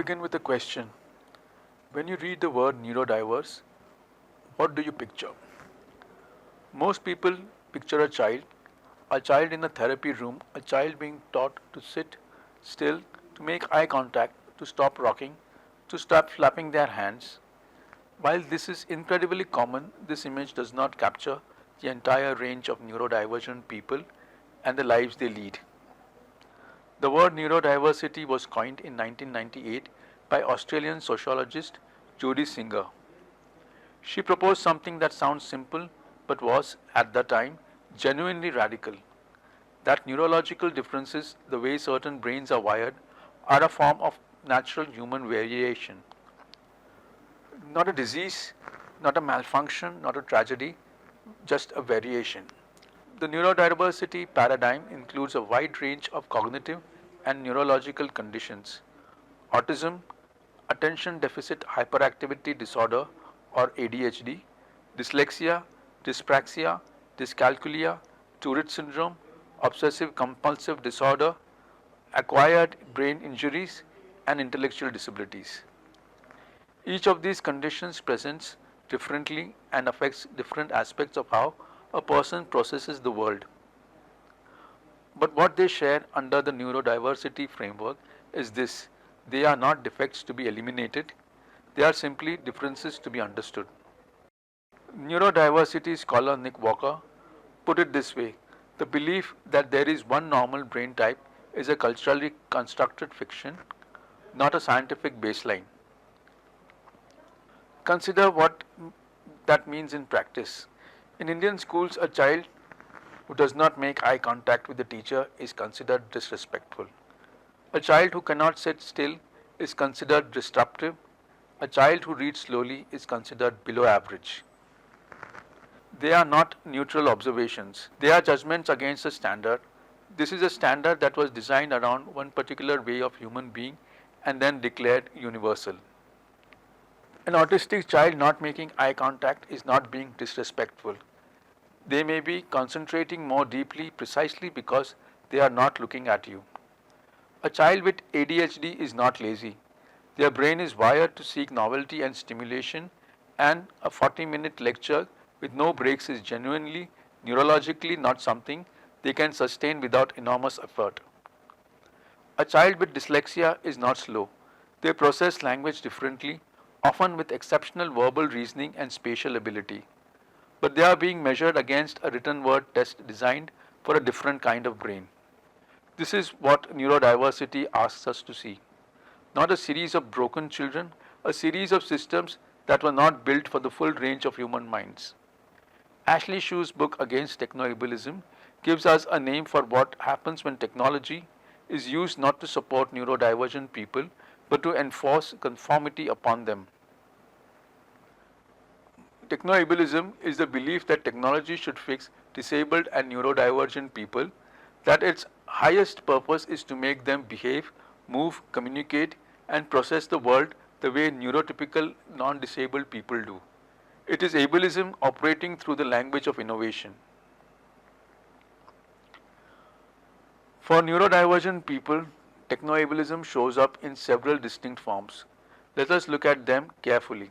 begin with a question. When you read the word neurodiverse, what do you picture? Most people picture a child in a therapy room, a child being taught to sit still, to make eye contact, to stop rocking, to stop flapping their hands. While this is incredibly common, this image does not capture the entire range of neurodivergent people and the lives they lead. The word neurodiversity was coined in 1998 by Australian sociologist Jodie Singer. She proposed something that sounds simple but was, at the time, genuinely radical. That neurological differences, the way certain brains are wired, are a form of natural human variation. Not a disease, not a malfunction, not a tragedy, just a variation. The neurodiversity paradigm includes a wide range of cognitive and neurological conditions. Autism, attention deficit hyperactivity disorder or ADHD, dyslexia, dyspraxia, dyscalculia, Tourette syndrome, obsessive compulsive disorder, acquired brain injuries, and intellectual disabilities. Each of these conditions presents differently and affects different aspects of how a person processes the world. But what they share under the neurodiversity framework is this: they are not defects to be eliminated, they are simply differences to be understood. Neurodiversity scholar Nick Walker put it this way: the belief that there is one normal brain type is a culturally constructed fiction, not a scientific baseline. Consider what that means in practice. In Indian schools, a child who does not make eye contact with the teacher is considered disrespectful. A child who cannot sit still is considered disruptive. A child who reads slowly is considered below average. They are not neutral observations. They are judgments against a standard. This is a standard that was designed around one particular way of human being and then declared universal. An autistic child not making eye contact is not being disrespectful. They may be concentrating more deeply precisely because they are not looking at you. A child with ADHD is not lazy. Their brain is wired to seek novelty and stimulation, and a 40-minute lecture with no breaks is genuinely, neurologically not something they can sustain without enormous effort. A child with dyslexia is not slow. They process language differently, often with exceptional verbal reasoning and spatial ability. But they are being measured against a written word test designed for a different kind of brain. This is what neurodiversity asks us to see. Not a series of broken children, a series of systems that were not built for the full range of human minds. Ashley Shu's book Against Technoableism gives us a name for what happens when technology is used not to support neurodivergent people, but to enforce conformity upon them. Technoableism is the belief that technology should fix disabled and neurodivergent people, that its highest purpose is to make them behave, move, communicate, and process the world the way neurotypical non-disabled people do. It is ableism operating through the language of innovation. For neurodivergent people, technoableism shows up in several distinct forms. Let us look at them carefully.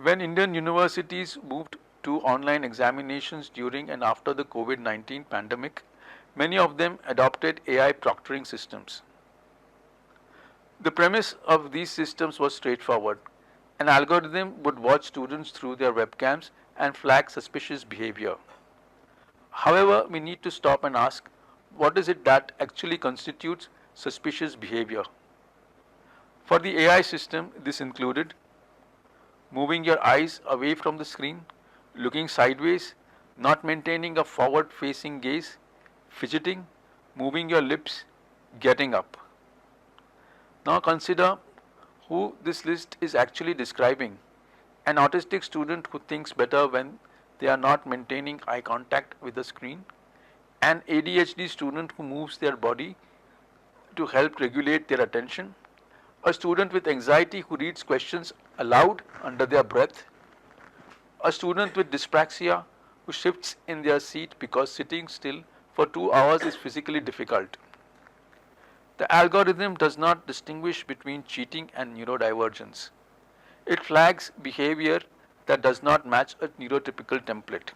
When Indian universities moved to online examinations during and after the COVID-19 pandemic, many of them adopted AI proctoring systems. The premise of these systems was straightforward. An algorithm would watch students through their webcams and flag suspicious behavior. However, we need to stop and ask, what is it that actually constitutes suspicious behavior? For the AI system, this included moving your eyes away from the screen, looking sideways, not maintaining a forward-facing gaze, fidgeting, moving your lips, getting up. Now consider who this list is actually describing. An autistic student who thinks better when they are not maintaining eye contact with the screen, an ADHD student who moves their body to help regulate their attention, a student with anxiety who reads questions aloud under their breath, a student with dyspraxia who shifts in their seat because sitting still for 2 hours is physically difficult. The algorithm does not distinguish between cheating and neurodivergence. It flags behavior that does not match a neurotypical template.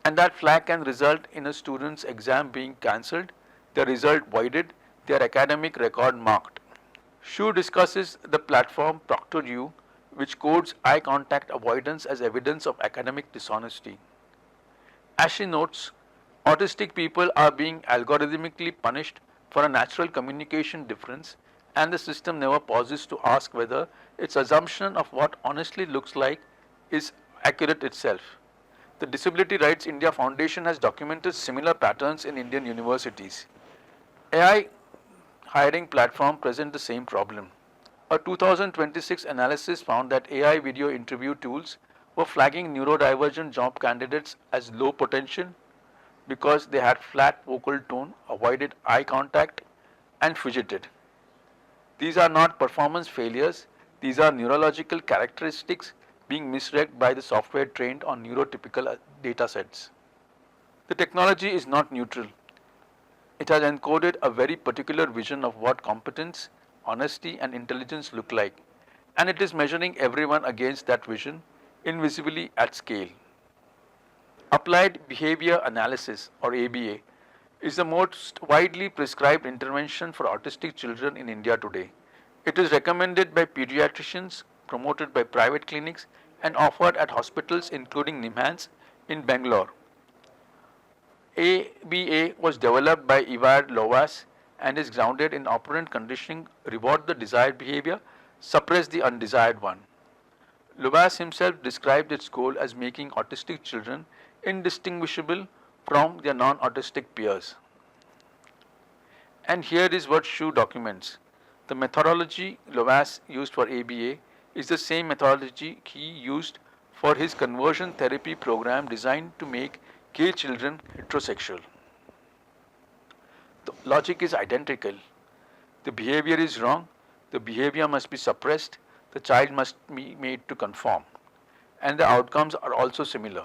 And that flag can result in a student's exam being cancelled, their result voided, their academic record marked. Shu discusses the platform ProctorU, which codes eye contact avoidance as evidence of academic dishonesty. As she notes, autistic people are being algorithmically punished for a natural communication difference, and the system never pauses to ask whether its assumption of what honestly looks like is accurate itself. The Disability Rights India Foundation has documented similar patterns in Indian universities. AI hiring platform present the same problem. A 2026 analysis found that AI video interview tools were flagging neurodivergent job candidates as low potential because they had flat vocal tone, avoided eye contact, and fidgeted. These are not performance failures, these are neurological characteristics being misread by the software trained on neurotypical data sets. The technology is not neutral. It has encoded a very particular vision of what competence, honesty, and intelligence look like, and it is measuring everyone against that vision invisibly at scale. Applied Behavior Analysis, or ABA, is the most widely prescribed intervention for autistic children in India today. It is recommended by pediatricians, promoted by private clinics, and offered at hospitals including NIMHANS in Bangalore. ABA was developed by Ivar Lovaas and is grounded in operant conditioning: reward the desired behavior, suppress the undesired one. Lovaas himself described its goal as making autistic children indistinguishable from their non-autistic peers. And here is what Shu documents. The methodology Lovaas used for ABA is the same methodology he used for his conversion therapy program designed to make gay children heterosexual. The logic is identical. The behavior is wrong, the behavior must be suppressed, the child must be made to conform, and the outcomes are also similar.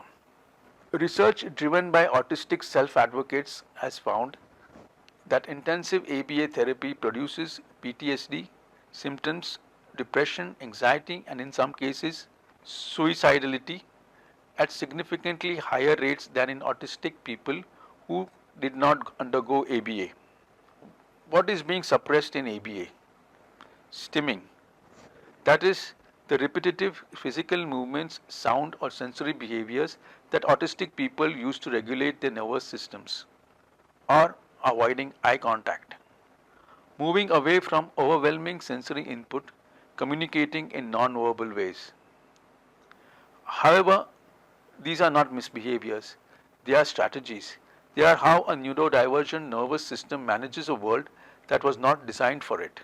Research driven by autistic self-advocates has found that intensive ABA therapy produces PTSD, symptoms, depression, anxiety, and in some cases, suicidality at significantly higher rates than in autistic people who did not undergo ABA. What is being suppressed in ABA? Stimming. That is, the repetitive physical movements, sound, or sensory behaviors that autistic people use to regulate their nervous systems, or avoiding eye contact. Moving away from overwhelming sensory input, communicating in non-verbal ways. However, these are not misbehaviors, they are strategies. They are how a neurodivergent nervous system manages a world that was not designed for it.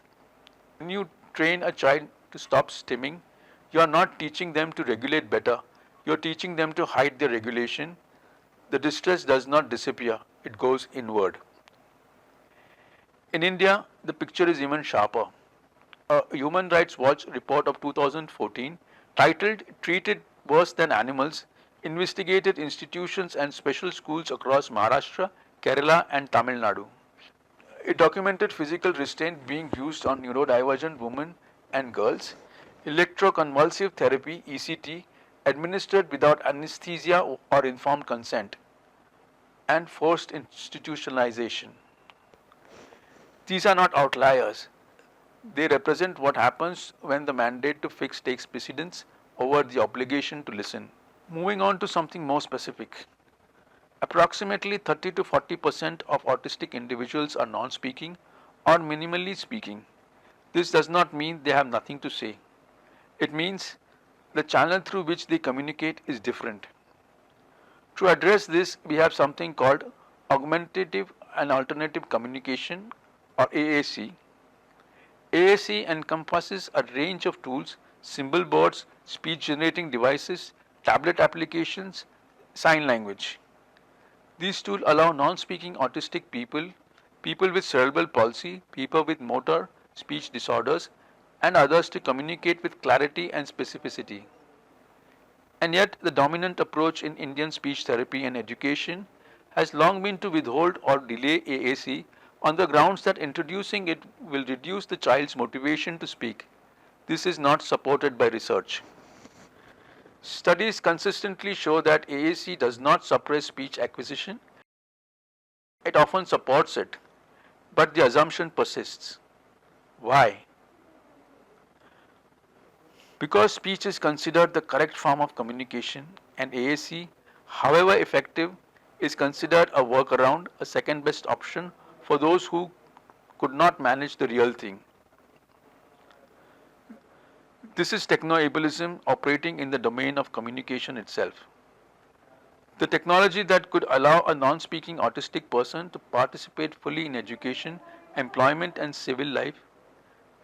When you train a child to stop stimming, you are not teaching them to regulate better, you are teaching them to hide their regulation. The distress does not disappear, it goes inward. In India, the picture is even sharper. A Human Rights Watch report of 2014 titled "Treated Worse Than Animals" investigated institutions and special schools across Maharashtra, Kerala, and Tamil Nadu. It documented physical restraint being used on neurodivergent women and girls, electroconvulsive therapy (ECT) administered without anesthesia or informed consent, and forced institutionalization. These are not outliers. They represent what happens when the mandate to fix takes precedence over the obligation to listen. Moving on to something more specific. Approximately 30 to 40% of autistic individuals are non-speaking or minimally speaking. This does not mean they have nothing to say. It means the channel through which they communicate is different. To address this, we have something called augmentative and alternative communication, or AAC. AAC encompasses a range of tools: symbol boards, speech generating devices, tablet applications, sign language. These tools allow non-speaking autistic people, people with cerebral palsy, people with motor speech disorders, and others to communicate with clarity and specificity. And yet, the dominant approach in Indian speech therapy and education has long been to withhold or delay AAC on the grounds that introducing it will reduce the child's motivation to speak. This is not supported by research. Studies consistently show that AAC does not suppress speech acquisition, it often supports it, but the assumption persists. Why? Because speech is considered the correct form of communication and AAC, however effective, is considered a workaround, a second best option for those who could not manage the real thing. This is technoableism operating in the domain of communication itself. The technology that could allow a non-speaking autistic person to participate fully in education, employment and civil life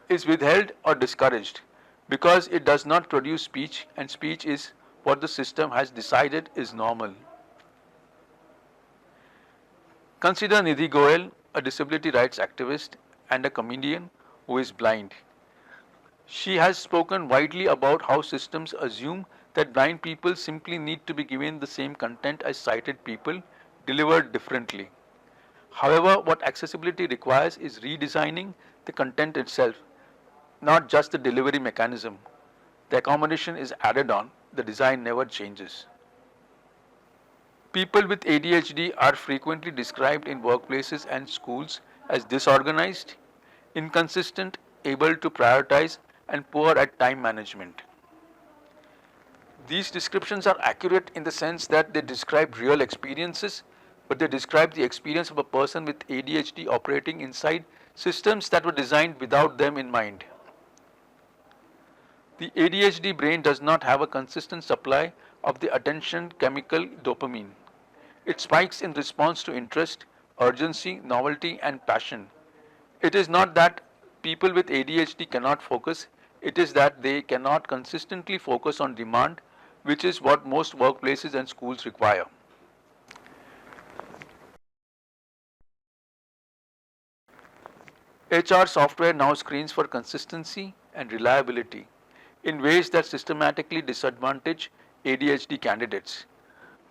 is withheld or discouraged because it does not produce speech and speech is what the system has decided is normal. Consider Nidhi Goyal, a disability rights activist and a comedian who is blind. She has spoken widely about how systems assume that blind people simply need to be given the same content as sighted people, delivered differently. However, what accessibility requires is redesigning the content itself, not just the delivery mechanism. The accommodation is added on, the design never changes. People with ADHD are frequently described in workplaces and schools as disorganized, inconsistent, able to prioritize, and poor at time management. These descriptions are accurate in the sense that they describe real experiences, but they describe the experience of a person with ADHD operating inside systems that were designed without them in mind. The ADHD brain does not have a consistent supply of the attention chemical dopamine. It spikes in response to interest, urgency, novelty, and passion. It is not that people with ADHD cannot focus, it is that they cannot consistently focus on demand, which is what most workplaces and schools require. HR software now screens for consistency and reliability in ways that systematically disadvantage ADHD candidates.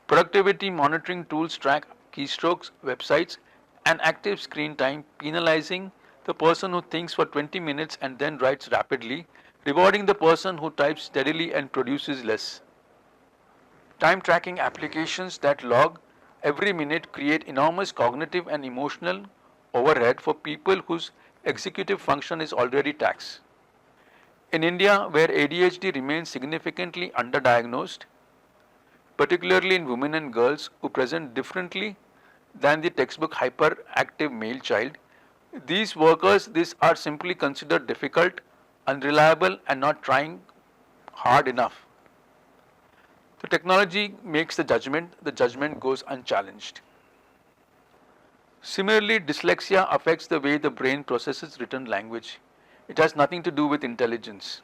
Productivity monitoring tools track keystrokes, websites, and active screen time, penalizing the person who thinks for 20 minutes and then writes rapidly, rewarding the person who types steadily and produces less. Time tracking applications that log every minute create enormous cognitive and emotional overhead for people whose executive function is already taxed. In India, where ADHD remains significantly underdiagnosed, particularly in women and girls who present differently than the textbook hyperactive male child, these workers are simply considered difficult, unreliable, and not trying hard enough. The technology makes the judgment goes unchallenged. Similarly, dyslexia affects the way the brain processes written language. It has nothing to do with intelligence.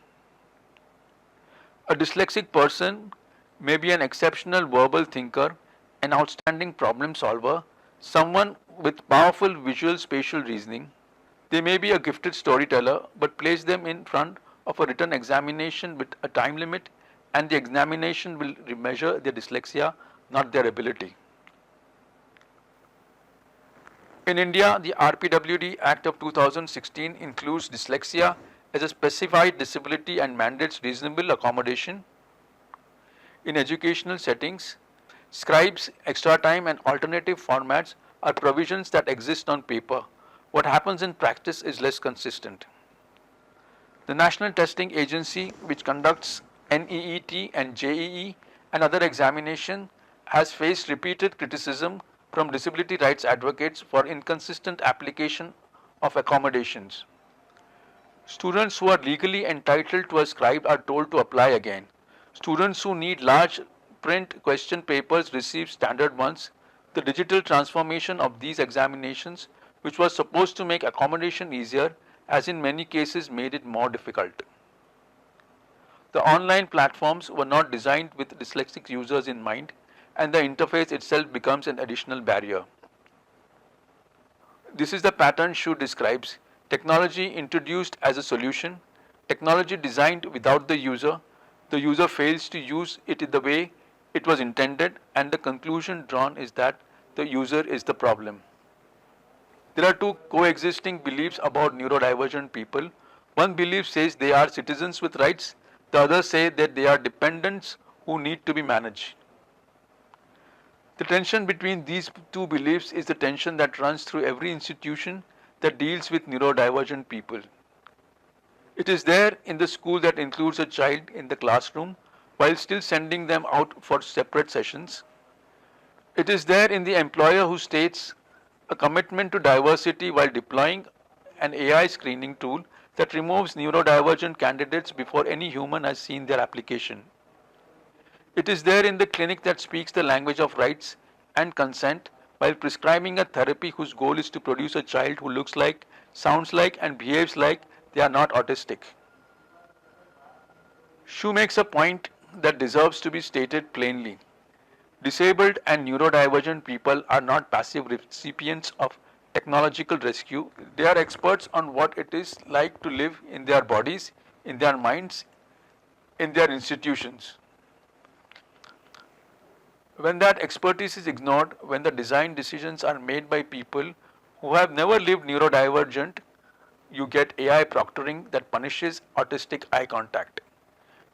A dyslexic person may be an exceptional verbal thinker, an outstanding problem solver, someone with powerful visual spatial reasoning. They may be a gifted storyteller, but place them in front of a written examination with a time limit, and the examination will measure their dyslexia, not their ability. In India, the RPWD Act of 2016 includes dyslexia as a specified disability and mandates reasonable accommodation. In educational settings, scribes, extra time, and alternative formats are provisions that exist on paper. What happens in practice is less consistent. The National Testing Agency, which conducts NEET and JEE and other examination, has faced repeated criticism from disability rights advocates for inconsistent application of accommodations. Students who are legally entitled to a scribe are told to apply again. Students who need large print question papers receive standard ones. The digital transformation of these examinations, which was supposed to make accommodation easier, has in many cases made it more difficult. The online platforms were not designed with dyslexic users in mind, and the interface itself becomes an additional barrier. This is the pattern Shu describes: technology introduced as a solution, technology designed without the user fails to use it in the way it was intended, and the conclusion drawn is that the user is the problem. There are two coexisting beliefs about neurodivergent people. One belief says they are citizens with rights, the other say that they are dependents who need to be managed. The tension between these two beliefs is the tension that runs through every institution that deals with neurodivergent people. It is there in the school that includes a child in the classroom while still sending them out for separate sessions. It is there in the employer who states a commitment to diversity while deploying an AI screening tool that removes neurodivergent candidates before any human has seen their application. It is there in the clinic that speaks the language of rights and consent while prescribing a therapy whose goal is to produce a child who looks like, sounds like, and behaves like they are not autistic. Shu makes a point that deserves to be stated plainly. Disabled and neurodivergent people are not passive recipients of technological rescue. They are experts on what it is like to live in their bodies, in their minds, in their institutions. When that expertise is ignored, when the design decisions are made by people who have never lived neurodivergent, you get AI proctoring that punishes autistic eye contact.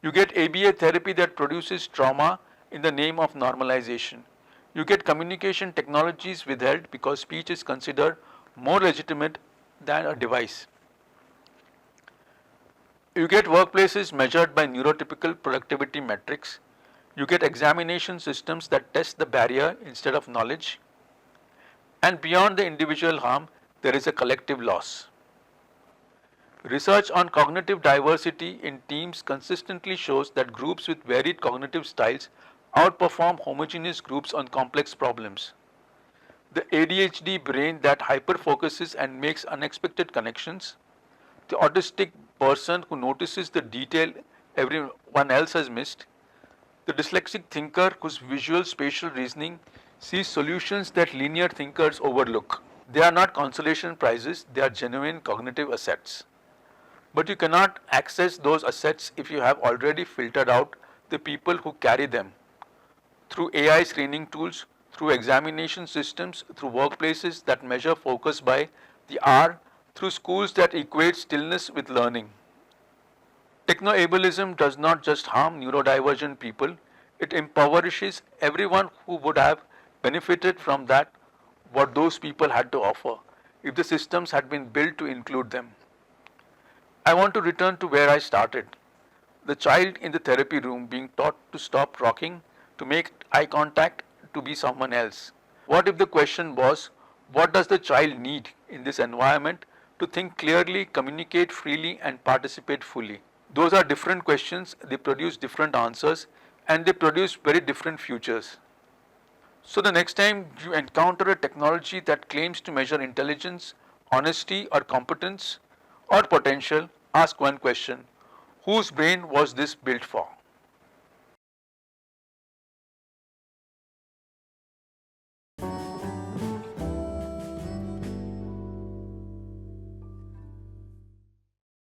You get ABA therapy that produces trauma in the name of normalization. You get communication technologies withheld because speech is considered more legitimate than a device. You get workplaces measured by neurotypical productivity metrics. You get examination systems that test the barrier instead of knowledge. And beyond the individual harm, there is a collective loss. Research on cognitive diversity in teams consistently shows that groups with varied cognitive styles outperform homogeneous groups on complex problems. The ADHD brain that hyperfocuses and makes unexpected connections, the autistic person who notices the detail everyone else has missed, the dyslexic thinker whose visual spatial reasoning sees solutions that linear thinkers overlook. They are not consolation prizes, they are genuine cognitive assets. But you cannot access those assets if you have already filtered out the people who carry them through AI screening tools, through examination systems, through workplaces that measure focus by the hour, through schools that equate stillness with learning. Technoableism does not just harm neurodivergent people, it impoverishes everyone who would have benefited from that what those people had to offer if the systems had been built to include them. I want to return to where I started. The child in the therapy room being taught to stop rocking, to make eye contact, to be someone else. What if the question was, what does the child need in this environment to think clearly, communicate freely, and participate fully? Those are different questions, they produce different answers, and they produce very different futures. So the next time you encounter a technology that claims to measure intelligence, honesty, or competence, or potential, ask one question: whose brain was this built for?